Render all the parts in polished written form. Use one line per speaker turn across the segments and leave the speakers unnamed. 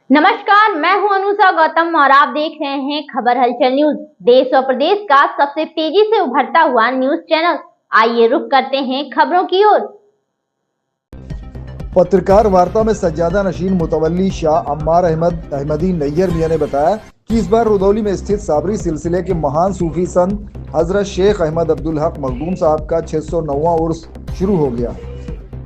नमस्कार, मैं हूं अनुषा गौतम और आप देख रहे हैं खबर हलचल न्यूज। देश और प्रदेश का सबसे तेजी से उभरता हुआ न्यूज चैनल। आइए रुक करते हैं खबरों की ओर।
पत्रकार वार्ता में सज्जादा नशीन मुतवल्ली शाह अम्मार अहमदी नैयर मियां ने बताया कि इस बार रुदौली में स्थित साबरी सिलसिले के महान सूफी संत हजरत शेख अहमद अब्दुल हक मखदूम साहब का 609वां उर्स शुरू हो गया।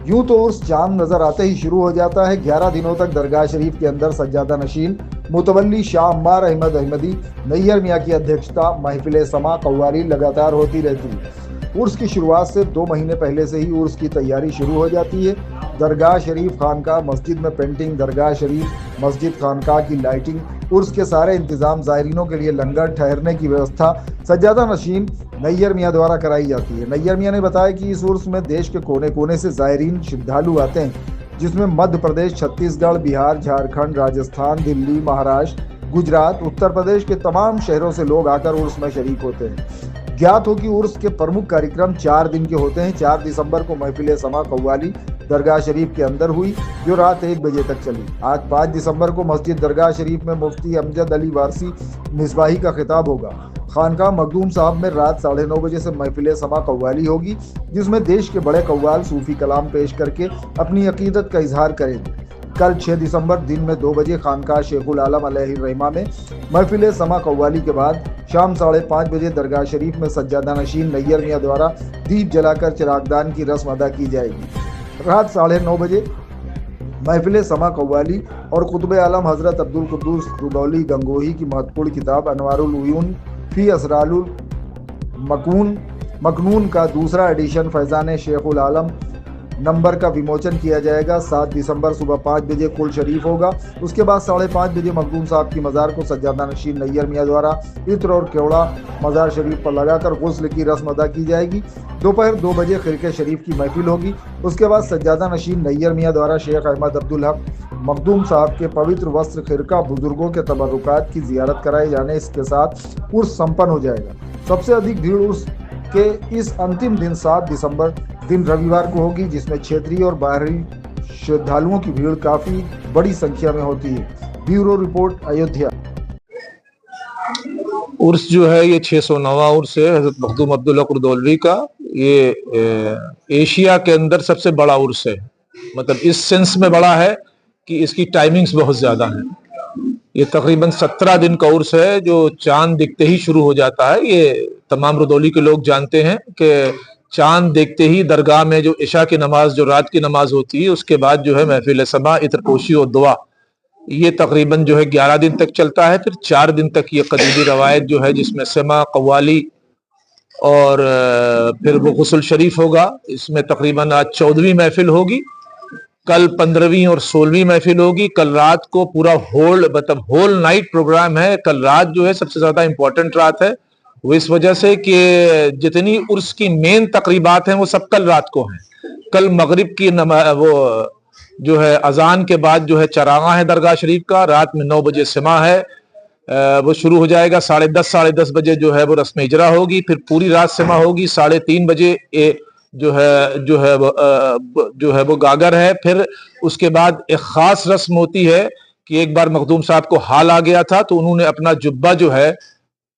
यूं तो उर्स चांद नजर आते ही शुरू हो जाता है। 11 दिनों तक दरगाह शरीफ के अंदर सज्जादा नशीन मुतवल्ली शाह अम्मार अहमदी नैयर मियां की अध्यक्षता महफिल समा कव्वाली लगातार होती रहती है। उर्स की शुरुआत से 2 महीने पहले से ही उर्स की तैयारी शुरू हो जाती है। दरगाह शरीफ खानका मस्जिद में पेंटिंग, दरगाह शरीफ मस्जिद खानका की लाइटिंग, उर्स के सारे इंतजाम, ज़ायरीनों के लिए लंगर, ठहरने की व्यवस्था सज्जादा नशीन नैयर मियां द्वारा कराई जाती है। नैयर मियां ने बताया कि इस उर्स में देश के कोने कोने से ज़ायरीन श्रद्धालु आते हैं, जिसमें मध्य प्रदेश, छत्तीसगढ़, बिहार, झारखंड, राजस्थान, दिल्ली, महाराष्ट्र, गुजरात, उत्तर प्रदेश के तमाम शहरों से लोग आकर उर्स में शरीक होते हैं। ज्ञात हो कि उर्स के प्रमुख कार्यक्रम 4 दिन के होते हैं। 4 दिसंबर को महफिल समा कव्वाली दरगाह शरीफ के अंदर हुई, जो रात 1 बजे तक चली। आज 5 दिसंबर को मस्जिद दरगाह शरीफ में मुफ्ती अमजद अली वारसी मिसबाही का खिताब होगा। खानका मखदूम साहब में रात 9:30 बजे से महफिल समा कव्वाली होगी, जिसमें देश के बड़े कव्वाल सूफी कलाम पेश करके अपनी अकीदत का इजहार करेंगे। कल 6 दिसंबर दिन में 2 बजे खानका शेखुल आलम अलैहिर्रहमा में महफिल समा कव्वाली के बाद शाम 5:30 बजे दरगाह शरीफ में सज्जादा नशीन नैयर मियां द्वारा दीप जलाकर चिरागदान की रस्म अदा की जाएगी। रात 9:30 बजे महफिल समा कव्वाली और कुतुब आलम हजरत अब्दुल कुद्दूस रुदौली गंगोही की महत्वपूर्ण किताब अनवारुल उयून फी असरारुल मकनून का दूसरा एडिशन फैजान शेखुल आलम नंबर का विमोचन किया जाएगा। 7 दिसंबर सुबह 5 बजे कुल शरीफ होगा। उसके बाद 5:30 बजे मखदूम साहब की मज़ार को सज्जादा नशीन नैयर मियां द्वारा इत्र और केवड़ा मज़ार शरीफ पर लगाकर गुस्ल की रस्म अदा की जाएगी। दोपहर 2 बजे खिरके शरीफ की महफिल होगी। उसके बाद सज्जादा नशीन नैयर मियां द्वारा शेख अहमद अब्दुल हक मखदूम साहब के पवित्र वस्त्र खिरका बुजुर्गों के तबरुकात की जियारत कराए जाने इसके साथ उर्स संपन्न हो जाएगा। सबसे अधिक भीड़ उर्स के इस अंतिम दिन 7 दिसंबर दिन रविवार को होगी, जिसमें क्षेत्रीय और बाहरी श्रद्धालुओं की भीड़ काफी बड़ी संख्या में होती है। Bureau report, Ayodhya.
उर्स जो है ये 609वां उर्स है हजरत मखदूम अब्दुल हक रुदौलवी का। ये एशिया के अंदर सबसे बड़ा उर्स है, मतलब इस सेंस में बड़ा है कि इसकी टाइमिंग्स बहुत ज्यादा है। ये तकरीबन 17 दिन का उर्स है, जो चांद दिखते ही शुरू हो जाता है। ये तमाम रुदौली के लोग जानते हैं कि चांद देखते ही दरगाह में जो इशा की नमाज, जो रात की नमाज होती है, उसके बाद जो है महफिल समा, इत्रपोशी और दुआ, ये तकरीबन जो है 11 दिन तक चलता है। फिर 4 दिन तक ये कदीमी रवायत जो है, जिसमें समा, कव्वाली और फिर वो गुस्ल शरीफ होगा। इसमें तकरीबन आज 14वीं महफिल होगी, कल 15वीं और 16वीं महफिल होगी। कल रात को पूरा होल नाइट प्रोग्राम है। कल रात जो है सबसे ज्यादा इंपॉर्टेंट रात है, वो इस वजह से कि जितनी उर्स की मेन तकरीबात हैं वो सब कल रात को हैं। कल मगरिब की वो जो है अजान के बाद जो है चरागा है दरगाह शरीफ का। रात में 9 बजे समा है, वो शुरू हो जाएगा। 10:30 बजे जो है वो रस्म इजरा होगी। फिर पूरी रात समा होगी। 3:30 बजे जो है वो गागर है। फिर उसके बाद एक खास रस्म होती है कि एक बार मखदूम साहब को हाल आ गया था, तो उन्होंने अपना जुब्बा जो है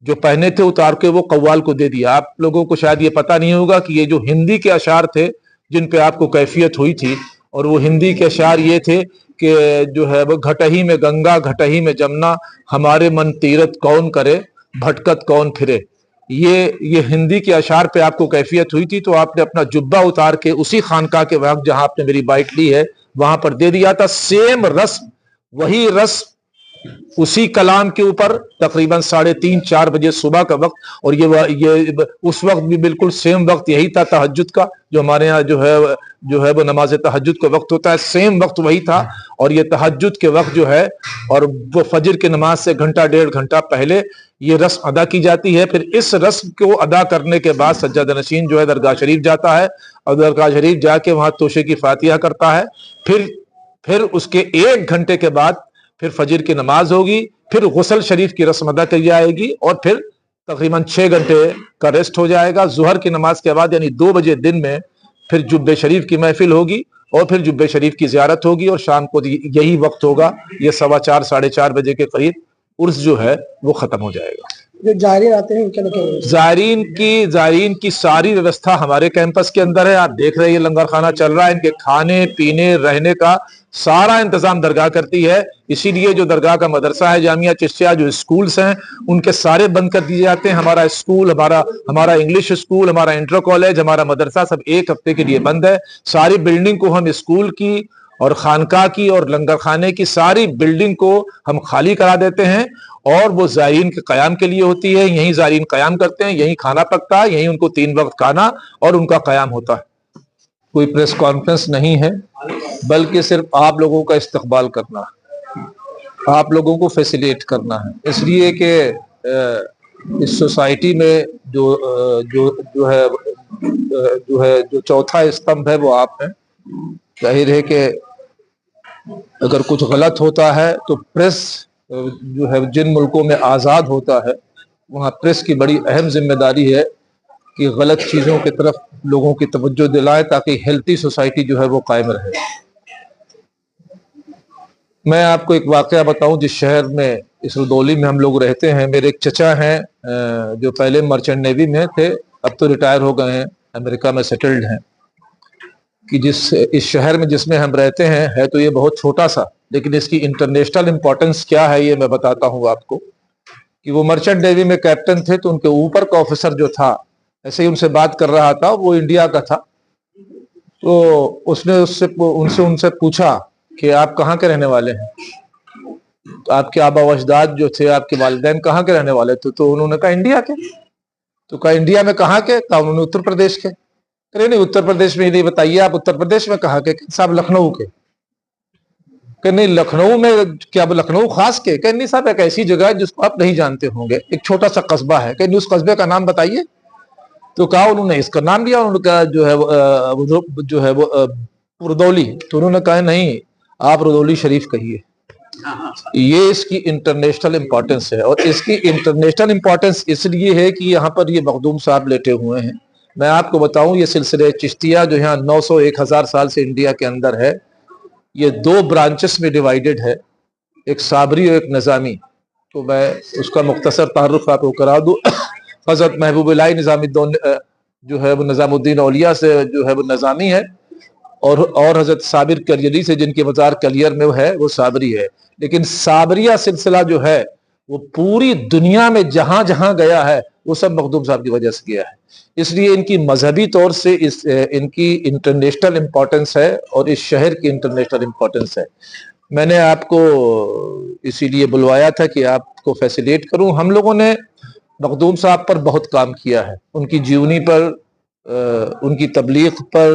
जो पहने थे उतार के वो कव्वाल को दे दिया। आप लोगों को शायद ये पता नहीं होगा कि ये जो हिंदी के अशार थे जिन पे आपको कैफियत हुई थी, और वो हिंदी के अशार ये थे कि जो है वो घटही में गंगा, घटही में जमुना, हमारे मन तीरथ कौन करे, भटकत कौन फिरे। ये हिंदी के अशार पे आपको कैफियत हुई थी, तो आपने अपना जुब्बा उतार के उसी खानका के वक्त जहां आपने मेरी बाइट ली है वहां पर दे दिया था। सेम रस्म, वही रस्म उसी कलाम के ऊपर तकरीबन 3:30-4 बजे सुबह का वक्त। और ये उस वक्त भी बिल्कुल सेम वक्त यही था तहज्जुद का, जो हमारे यहाँ जो है वो नमाज तहज्जुद का वक्त होता है, सेम वक्त वही था। और ये तहज्जुद के वक्त जो है, और वो फजर की नमाज से घंटा 1.5 घंटा पहले ये रस्म अदा की जाती है। फिर इस रस्म को अदा करने के बाद सज्जादा नशीन जो है दरगाह शरीफ जाता है, और दरगाह शरीफ जाके वहां तोशे की फातिहा करता है। फिर उसके 1 घंटे के बाद फिर फजर की नमाज होगी, फिर गुस्ल शरीफ की रस्म अदा की जाएगी, और फिर तकरीबन 6 घंटे का रेस्ट हो जाएगा। जुहर की नमाज के बाद यानी 2 बजे दिन में फिर जुब्बे शरीफ की महफिल होगी, اور پھر جبے شریف کی زیارت ہوگی اور شام کو یہی وقت ہوگا، یہ 4:15 ساڑھے 4 بجے کے قریب عرس جو ہے وہ ختم ہو جائے گا۔
جو زائرین آتے ہیں ان کے لیے
زائرین کی ساری ویوستھا ہمارے کیمپس کے اندر ہے۔ آپ دیکھ رہے ہیں یہ لنگر خانہ چل رہا ہے، ان کے کھانے پینے رہنے کا سارا انتظام درگاہ کرتی ہے۔ اسی لیے جو درگاہ کا مدرسہ ہے جامعہ چشتیہ، جو اسکولز ہیں ان کے سارے بند کر دیے جاتے ہیں۔ ہمارا اسکول، ہمارا انگلش اسکول، ہمارا انٹر کالج، ہمارا مدرسہ سب ایک ہفتے کے لیے بند ہے۔ ساری بلڈنگ کو ہم اسکول کی اور خانقاہ کی اور لنگر خانے کی ساری بلڈنگ کو ہم خالی کرا دیتے ہیں، اور وہ زائرین کے قیام کے لیے ہوتی ہے۔ یہیں زائرین قیام کرتے ہیں، یہیں کھانا پکتا ہے، یہیں ان کو 3 وقت کھانا اور ان کا قیام ہوتا ہے۔ کوئی پریس کانفرنس نہیں ہے، بلکہ صرف آپ لوگوں کا استقبال کرنا ہے، آپ لوگوں کو فیسیلیٹ کرنا ہے، اس لیے کہ اس سوسائٹی میں جو چوتھا استمبھ ہے وہ آپ ہیں۔ ظاہر ہے کہ اگر کچھ غلط ہوتا ہے تو پریس جو ہے جن ملکوں میں آزاد ہوتا ہے وہاں پریس کی بڑی اہم ذمہ داری ہے کہ غلط چیزوں کی طرف لوگوں کی توجہ دلائے تاکہ ہیلتھی سوسائٹی جو ہے وہ قائم رہے۔ میں آپ کو ایک واقعہ بتاؤں، جس شہر میں اس رودولی میں ہم لوگ رہتے ہیں، میرے ایک چچا ہیں جو پہلے مرچنٹ نیوی میں تھے، اب تو ریٹائر ہو گئے ہیں، امریکہ میں سیٹلڈ ہیں، کہ اس شہر میں جس میں ہم رہتے ہیں ہے تو یہ بہت چھوٹا سا، لیکن اس کی انٹرنیشنل امپورٹنس کیا ہے یہ میں بتاتا ہوں آپ کو۔ کہ وہ مرچنٹ نیوی میں کیپٹن تھے، تو ان کے اوپر کا آفیسر جو تھا ایسے ہی ان سے بات کر رہا تھا، وہ انڈیا کا تھا، تو اس نے ان سے پوچھا کہ آپ کہاں کے رہنے والے ہیں، تو آپ کے آبا و اجداد جو تھے، آپ کے والدین کہاں کے رہنے والے تھے؟ تو انہوں نے کہا انڈیا کے۔ تو کہا انڈیا میں کہاں کے؟ کہا انہوں نے اتر پردیش کے۔ کہ نہیں اتر پردیش میں ہی نہیں، بتائیے آپ اتر پردیش میں کہاں کے؟ صاحب لکھنؤ کے۔ کہ نہیں لکھنؤ میں کیا لکھنؤ خاص کے؟ کہ نہیں صاحب ایک ایسی جگہ ہے جس کو آپ نہیں جانتے ہوں گے، ایک چھوٹا سا قصبہ ہے، کہ نہیں اس قصبے کا نام بتائیے۔ تو کہا انہوں نے اس کا نام لیا، انہوں نے کہا جو ہے وہ رودولی۔ تو انہوں نے کہا نہیں آپ رودولی شریف کہیے۔ یہ اس کی انٹرنیشنل امپورٹنس ہے، اور اس کی انٹرنیشنل امپورٹنس اس لیے ہے کہ یہاں پر یہ مخدوم صاحب لیٹے ہوئے ہیں۔ میں آپ کو بتاؤں یہ سلسلہ چشتیہ جو یہاں 900-1000 سال سے انڈیا کے اندر ہے، یہ 2 برانچز میں ڈیوائیڈڈ ہے، ایک صابری اور ایک نظامی۔ تو میں اس کا مختصر تعارف آپ کو کرا دوں۔ حضرت محبوب اللہ نظام الدین جو ہے وہ نظام الدین اولیاء سے جو ہے وہ نظامی ہے، اور حضرت صابر کلیری سے جن کے مزار کلیر میں ہے وہ صابری ہے۔ لیکن صابریہ سلسلہ جو ہے وہ پوری دنیا میں جہاں جہاں گیا ہے وہ سب مخدوم صاحب کی وجہ سے گیا ہے، اس لیے ان کی مذہبی طور سے ان کی انٹرنیشنل امپورٹنس ہے، اور اس شہر کی انٹرنیشنل امپورٹنس ہے۔ میں نے آپ کو اسی لیے بلوایا تھا کہ آپ کو فیسیلیٹ کروں۔ ہم لوگوں نے مخدوم صاحب پر بہت کام کیا ہے، ان کی جیونی پر، ان کی تبلیغ پر،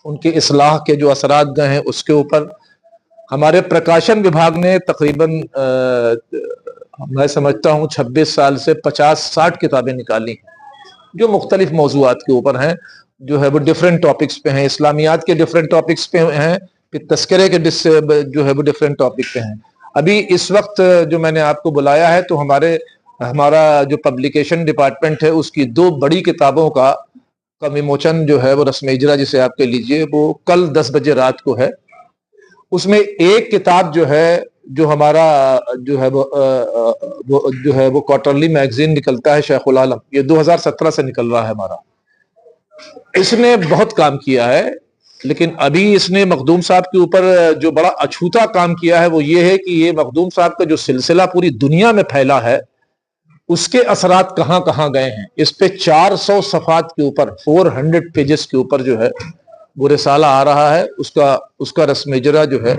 ان کی اصلاح کے جو اثرات گئے ہیں اس کے اوپر۔ ہمارے پرکاشن وبھاگ نے تقریباً میں سمجھتا ہوں 26 سال سے 50-60 کتابیں نکالی ہیں جو مختلف موضوعات کے اوپر ہیں، جو ہے وہ ڈیفرنٹ ٹاپکس پہ ہیں، اسلامیات کے ڈیفرنٹ ٹاپکس پہ ہیں، پھر تذکرے کے جو ہے وہ ڈیفرنٹ ٹاپک پہ ہیں۔ ابھی اس وقت جو میں نے آپ کو بلایا ہے تو ہمارا جو پبلیکیشن ڈپارٹمنٹ ہے اس کی 2 بڑی کتابوں کا وموچن جو ہے وہ رسم اجرا جسے آپ کہہ لیجئے، وہ کل 10 بجے رات کو ہے۔ اس میں ایک کتاب جو ہے جو ہمارا جو ہے وہ کوارٹرلی میگزین نکلتا ہے شیخ العالم، یہ 2017 سے نکل رہا ہے ہمارا۔ اس نے بہت کام کیا ہے، لیکن ابھی اس نے مخدوم صاحب کے اوپر جو بڑا اچھوتا کام کیا ہے وہ یہ ہے کہ یہ مخدوم صاحب کا جو سلسلہ پوری دنیا میں پھیلا ہے اس کے اثرات کہاں کہاں گئے ہیں۔ اس پہ 400 صفحات کے اوپر 400 پیجز کے اوپر جو ہے وہ رسالہ آ رہا ہے، اس کا رسم اجرا جو ہے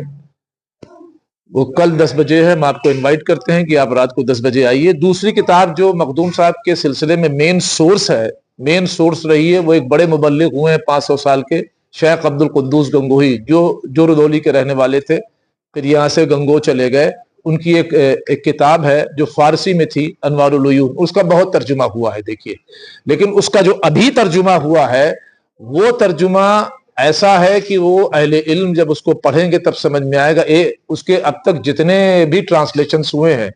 وہ کل 10 بجے ہے۔ ہم آپ کو انوائٹ کرتے ہیں کہ آپ رات کو 10 بجے آئیے۔ دوسری کتاب جو مخدوم صاحب کے سلسلے میں مین سورس رہی ہے، وہ ایک بڑے مبلغ ہوئے ہیں 500 سال کے، شیخ عبد القدوس گنگوہی، جو رودولی کے رہنے والے تھے، پھر یہاں سے گنگو چلے گئے۔ ان کی ایک کتاب ہے جو فارسی میں تھی، انوار العیون، اس کا بہت ترجمہ ہوا ہے دیکھیے، لیکن اس کا جو ابھی ترجمہ ہوا ہے وہ ترجمہ ایسا ہے کہ وہ اہل علم جب اس کو پڑھیں گے تب سمجھ میں آئے گا۔ اس کے اب تک جتنے بھی ٹرانسلیشنز ہوئے ہیں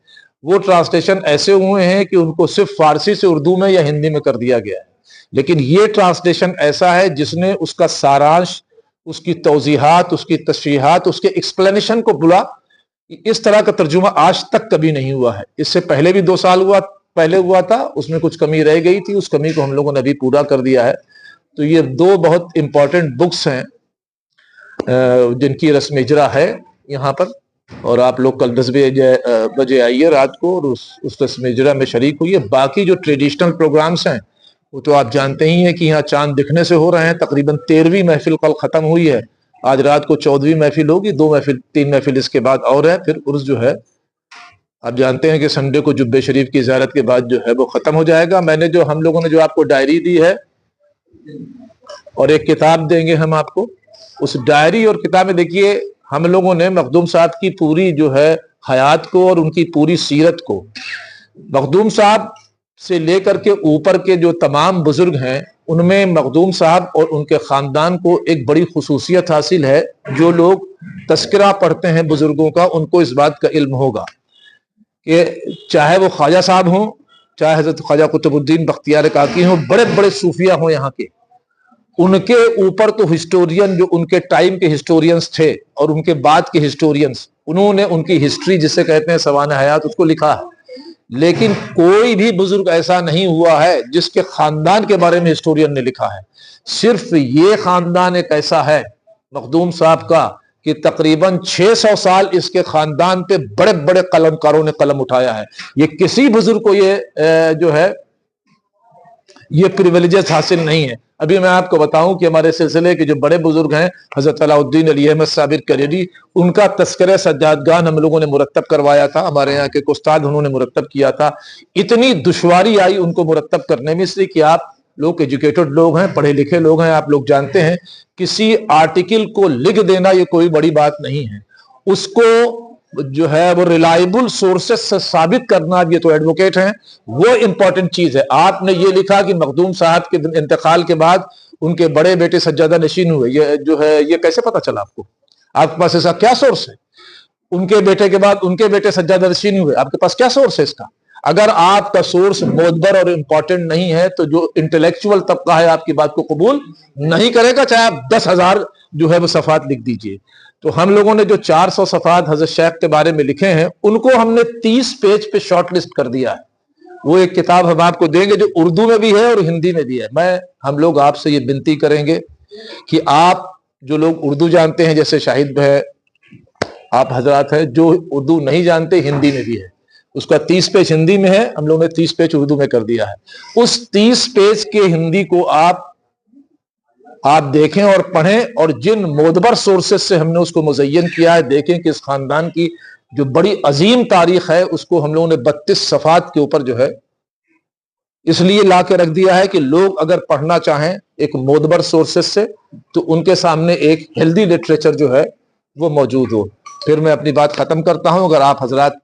وہ ٹرانسلیشن ایسے ہوئے ہیں کہ ان کو صرف فارسی سے اردو میں یا ہندی میں کر دیا گیا ہے، لیکن یہ ٹرانسلیشن ایسا ہے جس نے اس کا سارانش उसकी तौजीहात, उसकी तशरीहात, उसके एक्सप्लेनेशन को बुला। इस तरह का तर्जुमा आज तक कभी नहीं हुआ है। इससे पहले भी 2 साल पहले हुआ था, उसमें कुछ कमी रह गई थी, उस कमी को हम लोगों ने अभी पूरा कर दिया है। तो ये 2 बहुत इंपॉर्टेंट बुक्स हैं जिनकी रस्म इजरा है यहाँ पर, और आप लोग कल 10 बजे आइए रात को और उस रस्म इजरा में शरीक हुई है। बाकी जो ट्रेडिशनल प्रोग्राम्स हैं वो तो आप जानते ही हैं कि यहाँ चांद दिखने से हो रहे हैं। तकरीबन 13वीं महफिल कल खत्म हुई है, आज रात को 14वीं महफिल होगी, 3 महफिल इसके बाद और है। फिर उर्स जो है आप जानते हैं कि संडे को जुब्बे शरीफ की ज़ियारत के बाद जो है वो खत्म हो जाएगा। हम लोगों ने जो आपको डायरी दी है और एक किताब देंगे हम आपको, उस डायरी और किताब में देखिए हम लोगों ने मखदूम साहब की पूरी जो है हयात को और उनकी पूरी सीरत को, मखदूम साहब से लेकर के ऊपर के जो तमाम बुजुर्ग हैं उनमें मखदूम साहब और उनके खानदान को एक बड़ी खुसूसियत हासिल है। जो लोग तस्करा पढ़ते हैं बुजुर्गों का, उनको इस बात का इल्म होगा कि चाहे वो ख्वाजा साहब हों, चाहे हजरत ख्वाजा कुतुबुद्दीन बख्तियार काकी हों, बड़े बड़े सूफिया हों यहाँ के, उनके ऊपर तो हिस्टोरियन जो उनके टाइम के हिस्टोरियंस थे और उनके बाद के हिस्टोरियंस, उन्होंने उनकी हिस्ट्री जिसे कहते हैं सवाने हयात उसको लिखा है। लेकिन कोई भी बुजुर्ग ऐसा नहीं हुआ है जिसके खानदान के बारे में हिस्टोरियन ने लिखा है। सिर्फ ये खानदान एक ऐसा है मखदूम साहब का कि तकरीबन 600 साल इसके खानदान पे बड़े बड़े कलमकारों ने कलम उठाया है। ये किसी बुजुर्ग को ये प्रिविलेजेस हासिल नहीं है। अभी मैं आपको बताऊं कि हमारे सिलसिले के जो बड़े बुजुर्ग हैं हजरत अलाउद्दीन अली अहमद साबिर करेरी, उनका तस्करे सज्जादगान हम लोगों ने मुरत्तब करवाया था, हमारे यहाँ के उस्ताद उन्होंने मुरत्तब किया था। इतनी दुश्वारी आई उनको मुरत्तब करने में, इसलिए कि आप लोग एजुकेटेड लोग हैं, पढ़े लिखे लोग हैं, आप लोग जानते हैं किसी आर्टिकल को लिख देना ये कोई बड़ी बात नहीं है, उसको जो है वो रिलायबल सोर्सेस से साबित करना, ये तो एडवोकेट हैं, वो इंपॉर्टेंट चीज है। आपने ये लिखा कि मखदूम साहब के इंतकाल के बाद उनके बड़े बेटे सज्जादा नशीन हुए, ये जो है ये कैसे पता चला आपको? आपके पास ऐसा क्या सोर्स है? उनके बेटे के बाद उनके बेटे सज्जादा नशीन हुए, आपके पास क्या सोर्स है इसका? अगर आपका सोर्स मोदबर और इंपॉर्टेंट नहीं है तो जो इंटेलेक्चुअल तबका है आपकी बात को कबूल नहीं करेगा, चाहे आप 10,000 जो है वो सफात लिख दीजिए। तो हम लोगों ने जो 400 सफात हजरत शेख के बारे में लिखे हैं उनको हमने 30 पेज पे शॉर्ट लिस्ट कर दिया है। वो एक किताब हम आपको देंगे जो उर्दू में भी है और हिंदी में भी है। हम लोग आपसे ये विनती करेंगे कि आप जो लोग उर्दू जानते हैं, जैसे शाहिद है, आप हजरात हैं, जो उर्दू नहीं जानते हिंदी में भी है, उसका 30 पेज हिंदी में है, हम लोगों ने 30 पेज उर्दू में कर दिया है। उस 30 पेज के हिंदी को आप देखें और पढ़ें, और जिन मोदबर सोर्सेस से हमने उसको मुज़य्यन किया है, देखें कि इस खानदान की जो बड़ी अजीम तारीख है उसको हम लोगों ने 32 सफात के ऊपर जो है इसलिए ला के रख दिया है कि लोग अगर पढ़ना चाहें एक मोदबर सोर्सेस से तो उनके सामने एक हेल्दी लिटरेचर जो है वो मौजूद हो। फिर मैं अपनी बात खत्म करता हूं। अगर आप हजरात